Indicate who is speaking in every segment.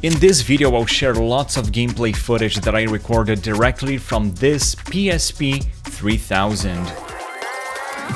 Speaker 1: In this video, I'll share lots of gameplay footage that I recorded directly from this PSP 3000.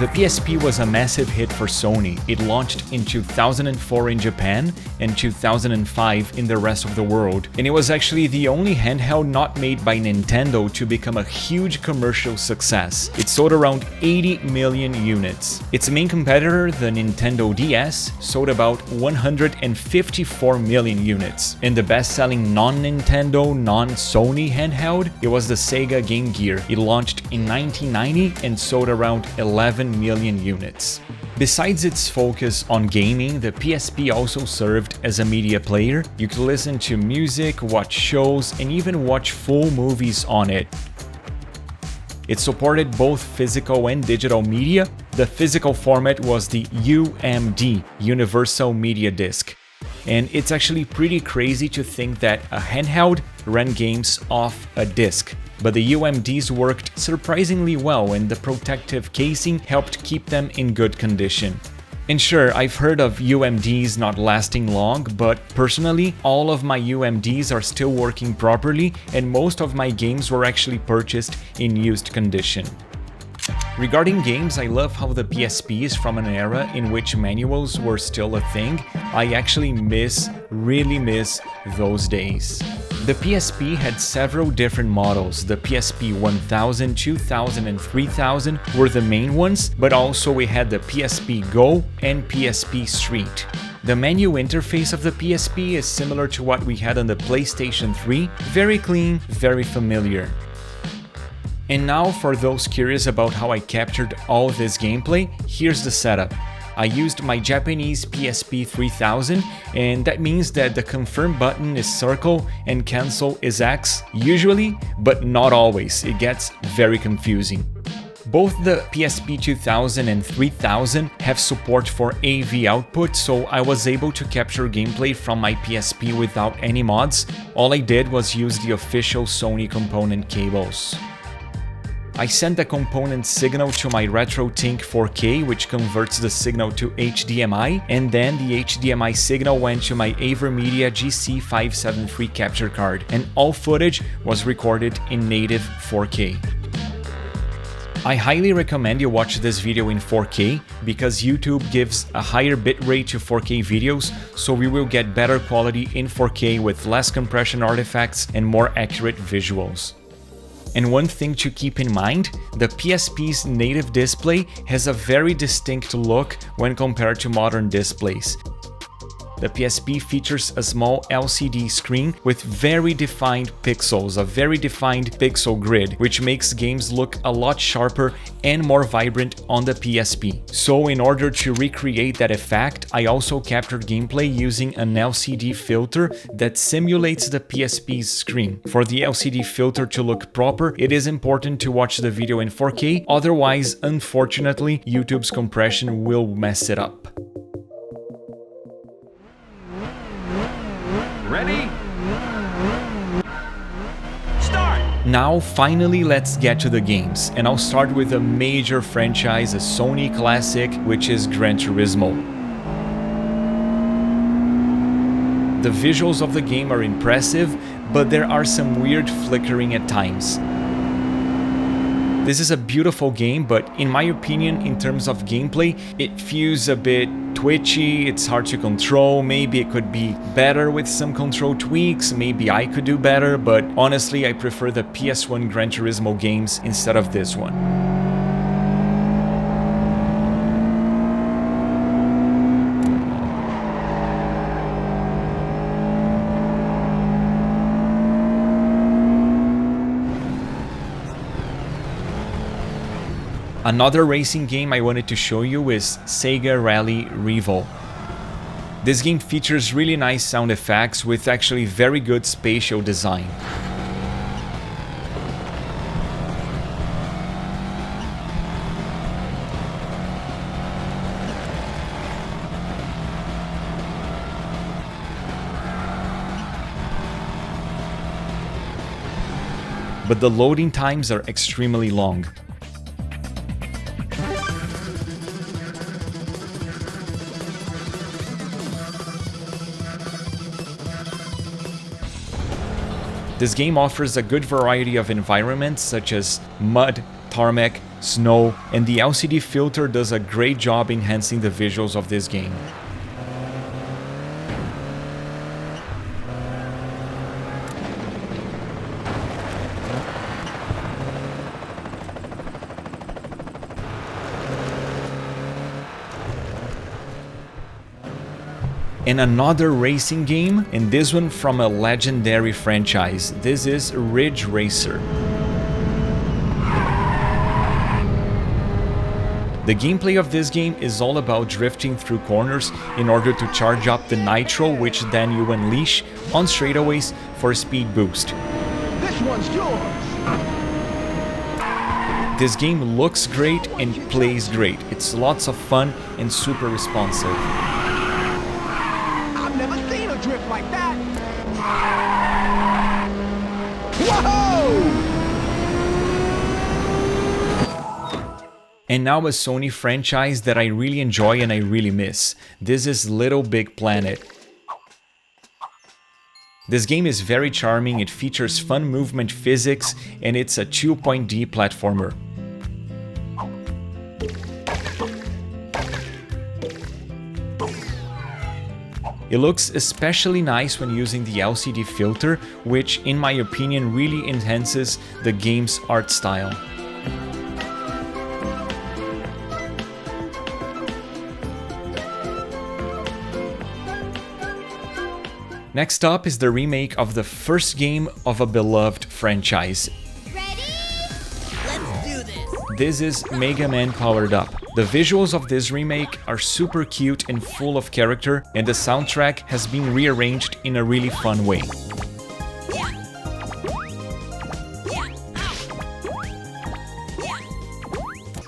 Speaker 1: The PSP was a massive hit for Sony. It launched in 2004 in Japan and 2005 in the rest of the world, and it was actually the only handheld not made by Nintendo to become a huge commercial success. It sold around 80 million units. Its main competitor, the Nintendo DS, sold about 154 million units. And the best-selling non-Nintendo, non-Sony handheld, it was the Sega Game Gear. It launched in 1990 and sold around 11 million units. Besides its focus on gaming, the PSP also served as a media player. You could listen to music, watch shows, and even watch full movies on it. It supported both physical and digital media. The physical format was the UMD, Universal Media Disc. And it's actually pretty crazy to think that a handheld ran games off a disc. But the UMDs worked surprisingly well, and the protective casing helped keep them in good condition. And sure, I've heard of UMDs not lasting long, but personally, all of my UMDs are still working properly, and most of my games were actually purchased in used condition. Regarding games, I love how the PSP is from an era in which manuals were still a thing. I actually really miss those days. The PSP had several different models. The PSP 1000, 2000 and 3000 were the main ones, but also we had the PSP Go and PSP Street. The menu interface of the PSP is similar to what we had on the PlayStation 3, very clean, very familiar. And now for those curious about how I captured all this gameplay, here's the setup. I used my Japanese PSP 3000, and that means that the confirm button is circle and cancel is X, usually, but not always. It gets very confusing. Both the PSP 2000 and 3000 have support for AV output, so I was able to capture gameplay from my PSP without any mods. All I did was use the official Sony component cables. I sent the component signal to my RetroTink 4K, which converts the signal to HDMI, and then the HDMI signal went to my Avermedia GC573 capture card, and all footage was recorded in native 4K. I highly recommend you watch this video in 4K, because YouTube gives a higher bitrate to 4K videos, so we will get better quality in 4K with less compression artifacts and more accurate visuals. And one thing to keep in mind, the PSP's native display has a very distinct look when compared to modern displays. The PSP features a small LCD screen with very defined pixels, a very defined pixel grid, which makes games look a lot sharper and more vibrant on the PSP. So in order to recreate that effect, I also captured gameplay using an LCD filter that simulates the PSP's screen. For the LCD filter to look proper, it is important to watch the video in 4K, otherwise, unfortunately, YouTube's compression will mess it up.
Speaker 2: Ready? Start!
Speaker 1: Now, finally, let's get to the games, and I'll start with a major franchise, a Sony classic, which is Gran Turismo. The visuals of the game are impressive, but there are some weird flickering at times. This is a beautiful game, but in my opinion, in terms of gameplay, it feels a bit twitchy, it's hard to control. Maybe it could be better with some control tweaks, maybe I could do better, but honestly I prefer the PS1 Gran Turismo games instead of this one. Another racing game I wanted to show you is Sega Rally Revo. This game features really nice sound effects with actually very good spatial design. But the loading times are extremely long. This game offers a good variety of environments such as mud, tarmac, snow, and the LCD filter does a great job enhancing the visuals of this game. And another racing game, and this one from a legendary franchise. This is Ridge Racer. The gameplay of this game is all about drifting through corners in order to charge up the nitro, which then you unleash on straightaways for a speed boost.
Speaker 2: This one's yours.
Speaker 1: This game looks great and plays great. It's lots of fun and super responsive.
Speaker 2: I've never seen a drift like that. Whoa!
Speaker 1: And now a Sony franchise that I really enjoy and I really miss. This is LittleBigPlanet. This game is very charming, it features fun movement physics, and it's a 2.D platformer. It looks especially nice when using the LCD filter, which in my opinion really enhances the game's art style. Next up is the remake of the first game of a beloved franchise.
Speaker 3: Ready? Let's do this!
Speaker 1: This is Mega Man Powered Up. The visuals of this remake are super cute and full of character, and the soundtrack has been rearranged in a really fun way.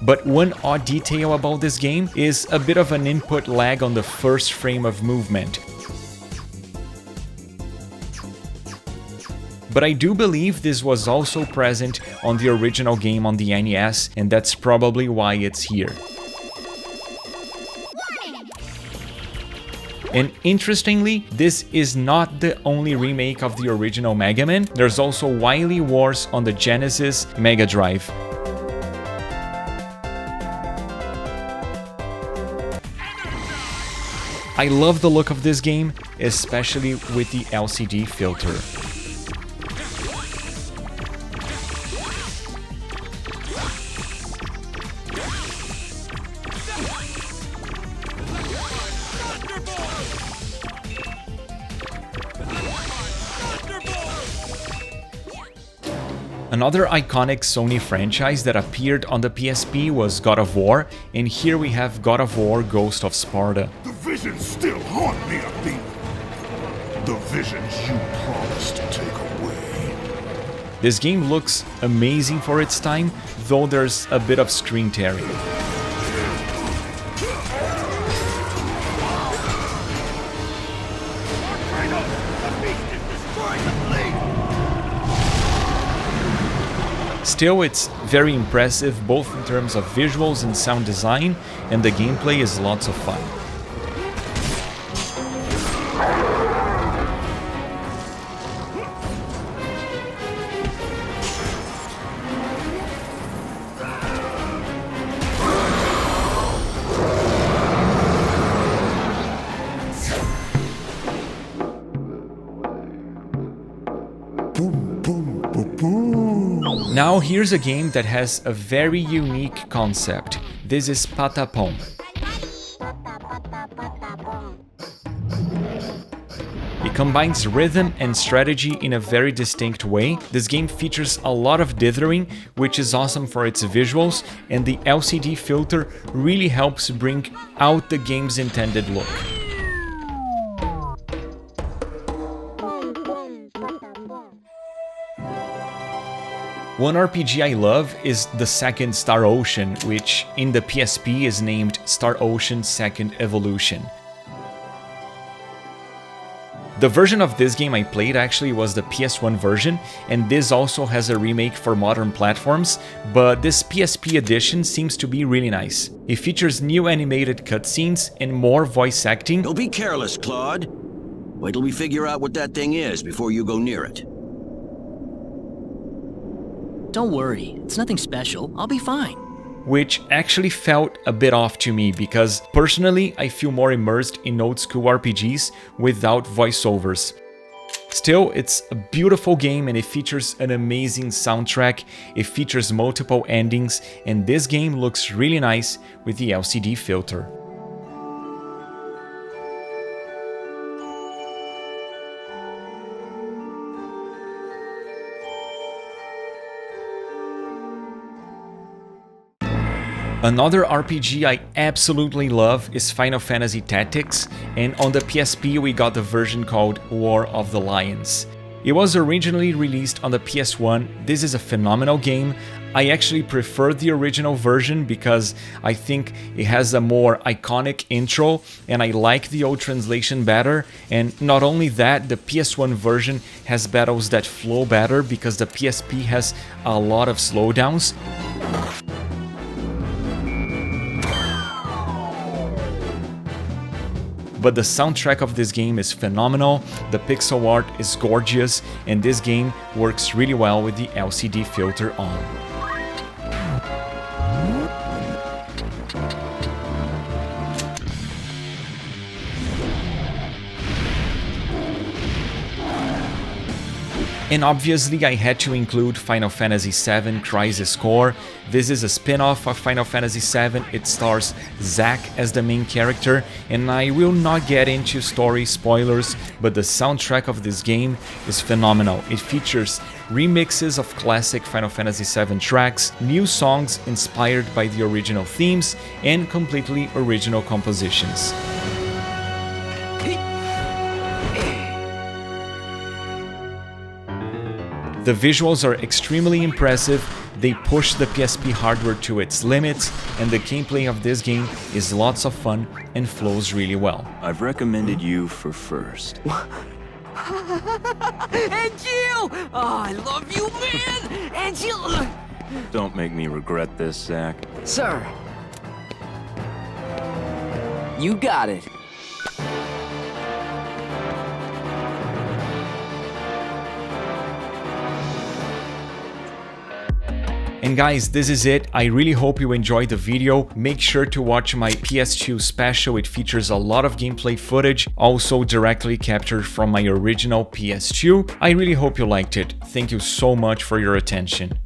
Speaker 1: But one odd detail about this game is a bit of an input lag on the first frame of movement. But I do believe this was also present on the original game on the NES, and that's probably why it's here. And interestingly, this is not the only remake of the original Mega Man. There's also Wily Wars on the Genesis Mega Drive. I love the look of this game, especially with the LCD filter. Another iconic Sony franchise that appeared on the PSP was God of War, and here we have God of War Ghost of Sparta.
Speaker 4: The visions still haunt me, Athena. The visions you promised to take away.
Speaker 1: This game looks amazing for its time, though there's a bit of screen tearing. Still, it's very impressive both in terms of visuals and sound design, and the gameplay is lots of fun. Now here's a game that has a very unique concept. This is Patapon. It combines rhythm and strategy in a very distinct way. This game features a lot of dithering, which is awesome for its visuals, and the LCD filter really helps bring out the game's intended look. One RPG I love is the second Star Ocean, which in the PSP is named Star Ocean Second Evolution. The version of this game I played actually was the PS1 version, and this also has a remake for modern platforms, but this PSP edition seems to be really nice. It features new animated cutscenes and more voice acting.
Speaker 5: Don't be careless, Claude. Wait till we figure out what that thing is before you go near it. Don't worry, it's nothing special. I'll be fine.
Speaker 1: Which actually felt a bit off to me because personally I feel more immersed in old school RPGs without voiceovers. Still, it's a beautiful game and it features an amazing soundtrack, it features multiple endings, and this game looks really nice with the LCD filter. Another RPG I absolutely love is Final Fantasy Tactics, and on the PSP we got the version called War of the Lions. It was originally released on the PS1. This is a phenomenal game. I actually prefer the original version because I think it has a more iconic intro and I like the old translation better. And not only that, the PS1 version has battles that flow better because the PSP has a lot of slowdowns. But the soundtrack of this game is phenomenal, the pixel art is gorgeous, and this game works really well with the LCD filter on. And obviously I had to include Final Fantasy VII Crisis Core. This is a spin-off of Final Fantasy VII, it stars Zack as the main character, and I will not get into story spoilers, but the soundtrack of this game is phenomenal. It features remixes of classic Final Fantasy VII tracks, new songs inspired by the original themes, and completely original compositions. The visuals are extremely impressive, they push the PSP hardware to its limits, and the gameplay of this game is lots of fun and flows really well.
Speaker 6: I've recommended you for first.
Speaker 7: And Jill! Oh, I love you, man! And Jill!
Speaker 6: Don't make me regret this, Zack.
Speaker 7: Sir. You got it.
Speaker 1: And guys, this is it. I really hope you enjoyed the video. Make sure to watch my PS2 special. It features a lot of gameplay footage, also directly captured from my original PS2. I really hope you liked it. Thank you so much for your attention.